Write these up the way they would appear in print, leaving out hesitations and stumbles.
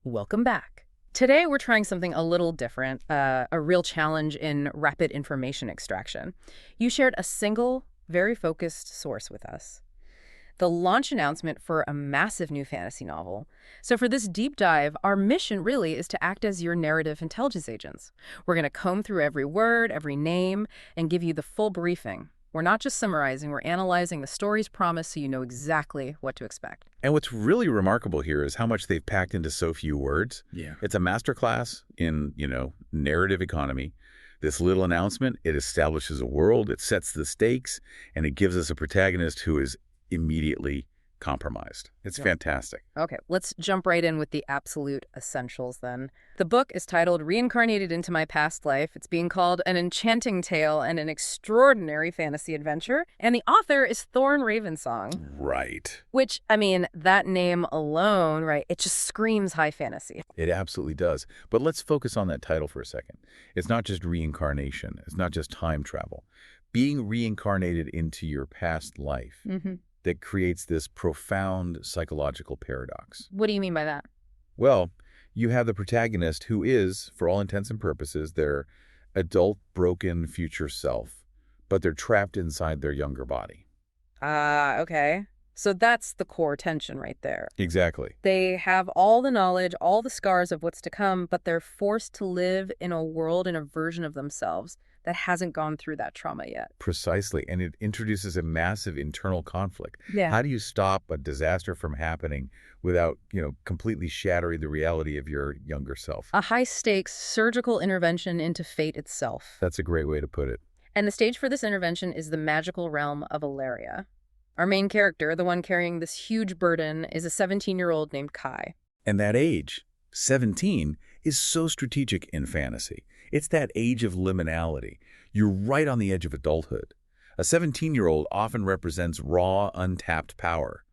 Welcome back. Today we're trying something a little different, a real challenge in rapid information extraction. You shared a single, very focused source with us, the launch announcement for a massive new fantasy novel. So for this deep dive, our mission really is to act as your narrative intelligence agents. We're going to comb through every word, every name, and give you the full briefing. We're not just summarizing, we're analyzing the story's promise so you know exactly what to expect. And what's really remarkable here is how much they've packed into so few words. Yeah. It's a masterclass in, narrative economy. This little announcement, it establishes a world, it sets the stakes, and it gives us a protagonist who is immediately compromised. It's fantastic. Okay, let's jump right in with the absolute essentials then. The book is titled Reincarnated into My Past Life. It's being called an enchanting tale and an extraordinary fantasy adventure. And the author is Thorne Ravensong. Right. Which, that name alone, right, it just screams high fantasy. It absolutely does. But let's focus on that title for a second. It's not just reincarnation. It's not just time travel. Being reincarnated into your past life. That creates this profound psychological paradox. What do you mean by that? Well, you have the protagonist who is, for all intents and purposes, their adult, broken future self, but they're trapped inside their younger body. Okay. So that's the core tension right there. Exactly. They have all the knowledge, all the scars of what's to come, but they're forced to live in a world, in a version of themselves that hasn't gone through that trauma yet. Precisely. And it introduces a massive internal conflict. Yeah. How do you stop a disaster from happening without, completely shattering the reality of your younger self? A high-stakes surgical intervention into fate itself. That's a great way to put it. And the stage for this intervention is the magical realm of Elaria. Our main character, the one carrying this huge burden, is a 17-year-old named Kai. And that age, 17, is so strategic in fantasy. It's that age of liminality. You're right on the edge of adulthood. A 17-year-old often represents raw, untapped power.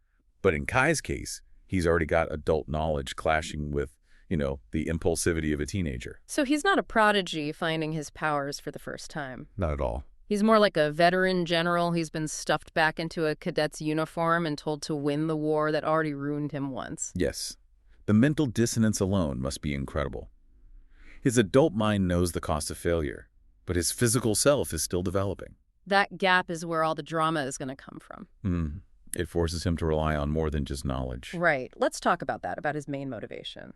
But in Kai's case, he's already got adult knowledge clashing with, the impulsivity of a teenager. So he's not a prodigy finding his powers for the first time. Not at all. He's more like a veteran general. He's been stuffed back into a cadet's uniform and told to win the war that already ruined him once. Yes. The mental dissonance alone must be incredible. His adult mind knows the cost of failure, but his physical self is still developing. That gap is where all the drama is going to come from. It forces him to rely on more than just knowledge. Right. Let's talk about that, about his main motivation.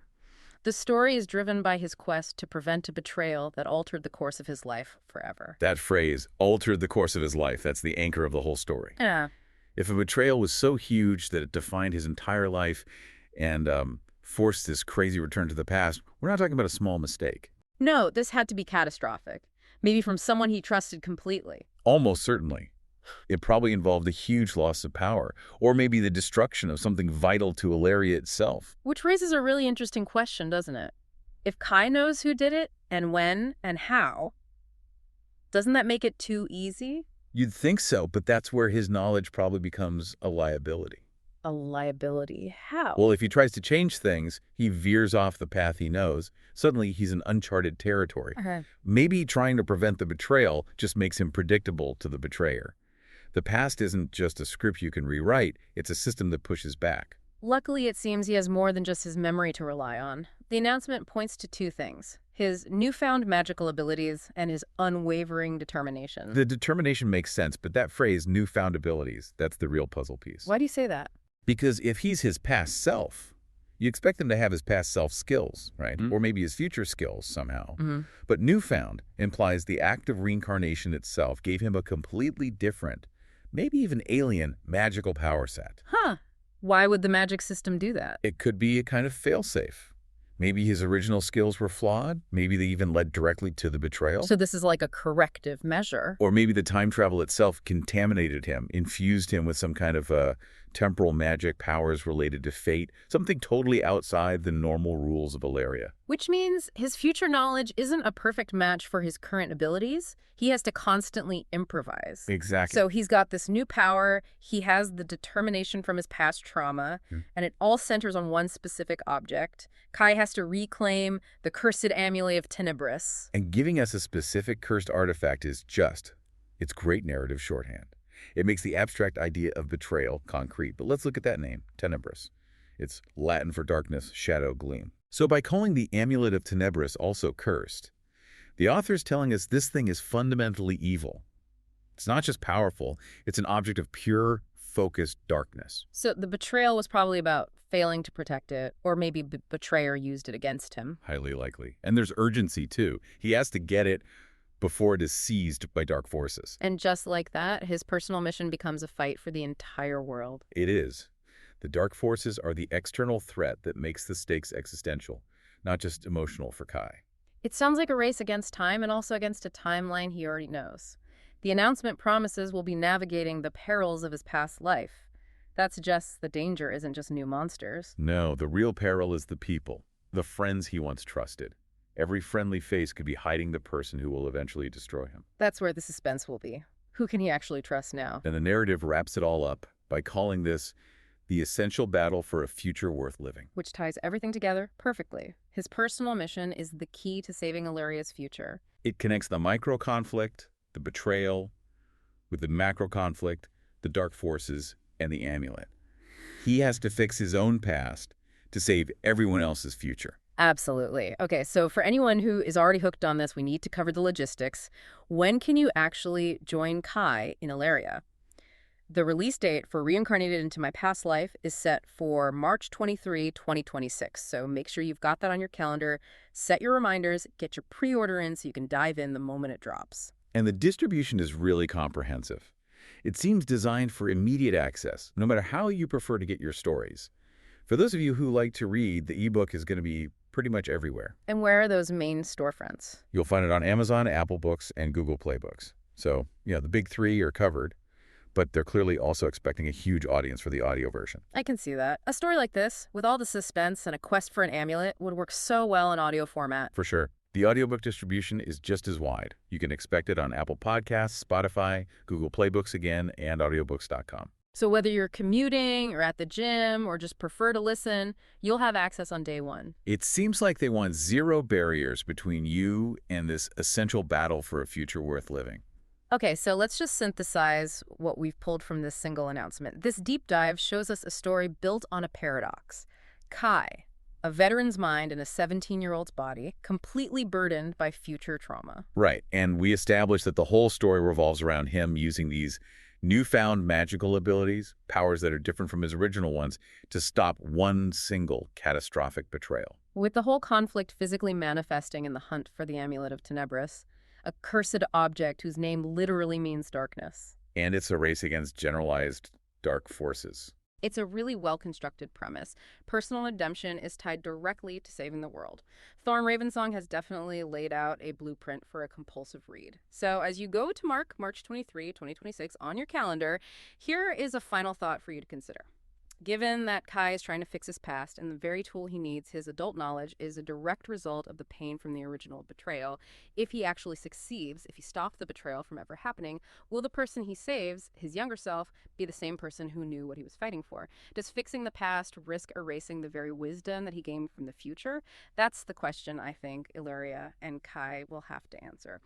The story is driven by his quest to prevent a betrayal that altered the course of his life forever. That phrase, altered the course of his life, that's the anchor of the whole story. Yeah. If a betrayal was so huge that it defined his entire life and forced this crazy return to the past, we're not talking about a small mistake. No, this had to be catastrophic. Maybe from someone he trusted completely. Almost certainly. It probably involved a huge loss of power, or maybe the destruction of something vital to Elaria itself. Which raises a really interesting question, doesn't it? If Kai knows who did it, and when, and how, doesn't that make it too easy? You'd think so, but that's where his knowledge probably becomes a liability. A liability? How? Well, if he tries to change things, he veers off the path he knows. Suddenly, he's in uncharted territory. Maybe trying to prevent the betrayal just makes him predictable to the betrayer. The past isn't just a script you can rewrite, it's a system that pushes back. Luckily, it seems he has more than just his memory to rely on. The announcement points to two things: his newfound magical abilities and his unwavering determination. The determination makes sense, but that phrase, newfound abilities, that's the real puzzle piece. Why do you say that? Because if he's his past self, you expect him to have his past self skills, right? Or maybe his future skills somehow. But newfound implies the act of reincarnation itself gave him a completely different, maybe even alien, magical power set. Why would the magic system do that? It could be a kind of failsafe. Maybe his original skills were flawed. Maybe they even led directly to the betrayal. So this is like a corrective measure. Or maybe the time travel itself contaminated him, infused him with some kind of temporal magic powers related to fate, something totally outside the normal rules of Elaria. Which means his future knowledge isn't a perfect match for his current abilities. He has to constantly improvise. Exactly. So he's got this new power, he has the determination from his past trauma, and it all centers on one specific object. Kai has to reclaim the cursed amulet of Tenebris. And giving us a specific cursed artifact is it's great narrative shorthand. It makes the abstract idea of betrayal concrete. But let's look at that name, Tenebris. It's Latin for darkness, shadow, gleam. So by calling the Amulet of Tenebris also cursed, the author's telling us this thing is fundamentally evil. It's not just powerful, it's an object of pure, focused darkness. So the betrayal was probably about failing to protect it, or maybe the betrayer used it against him. Highly likely. And there's urgency, too. He has to get it before it is seized by dark forces. And just like that, his personal mission becomes a fight for the entire world. It is. The dark forces are the external threat that makes the stakes existential, not just emotional for Kai. It sounds like a race against time and also against a timeline he already knows. The announcement promises we'll be navigating the perils of his past life. That suggests the danger isn't just new monsters. No, the real peril is the people, the friends he once trusted. Every friendly face could be hiding the person who will eventually destroy him. That's where the suspense will be. Who can he actually trust now? And the narrative wraps it all up by calling this the essential battle for a future worth living. Which ties everything together perfectly. His personal mission is the key to saving Ilaria's future. It connects the micro-conflict, the betrayal, with the macro-conflict, the dark forces, and the amulet. He has to fix his own past to save everyone else's future. Absolutely. Okay, so for anyone who is already hooked on this, we need to cover the logistics. When can you actually join Kai in Elaria? The release date for Reincarnated into My Past Life is set for March 23, 2026. So make sure you've got that on your calendar. Set your reminders, get your pre-order in so you can dive in the moment it drops. And the distribution is really comprehensive. It seems designed for immediate access, no matter how you prefer to get your stories. For those of you who like to read, the ebook is going to be pretty much everywhere. And where are those main storefronts? You'll find it on Amazon, Apple Books, and Google Play Books. So, the big three are covered, but they're clearly also expecting a huge audience for the audio version. I can see that. A story like this, with all the suspense and a quest for an amulet, would work so well in audio format. For sure. The audiobook distribution is just as wide. You can expect it on Apple Podcasts, Spotify, Google Play Books again, and audiobooks.com. So whether you're commuting or at the gym or just prefer to listen, you'll have access on day one. It seems like they want zero barriers between you and this essential battle for a future worth living. Okay, so let's just synthesize what we've pulled from this single announcement. This deep dive shows us a story built on a paradox. Kai, a veteran's mind in a 17-year-old's body, completely burdened by future trauma. Right, and we established that the whole story revolves around him using these newfound magical abilities, powers that are different from his original ones, to stop one single catastrophic betrayal. With the whole conflict physically manifesting in the hunt for the Amulet of Tenebris, a cursed object whose name literally means darkness. And it's a race against generalized dark forces. It's a really well-constructed premise. Personal redemption is tied directly to saving the world. Thorne Ravensong has definitely laid out a blueprint for a compulsive read. So as you go to mark March 23, 2026 on your calendar, here is a final thought for you to consider. Given that Kai is trying to fix his past and the very tool he needs, his adult knowledge, is a direct result of the pain from the original betrayal, if he actually succeeds, if he stops the betrayal from ever happening, will the person he saves, his younger self, be the same person who knew what he was fighting for? Does fixing the past risk erasing the very wisdom that he gained from the future? That's the question I think Elaria and Kai will have to answer.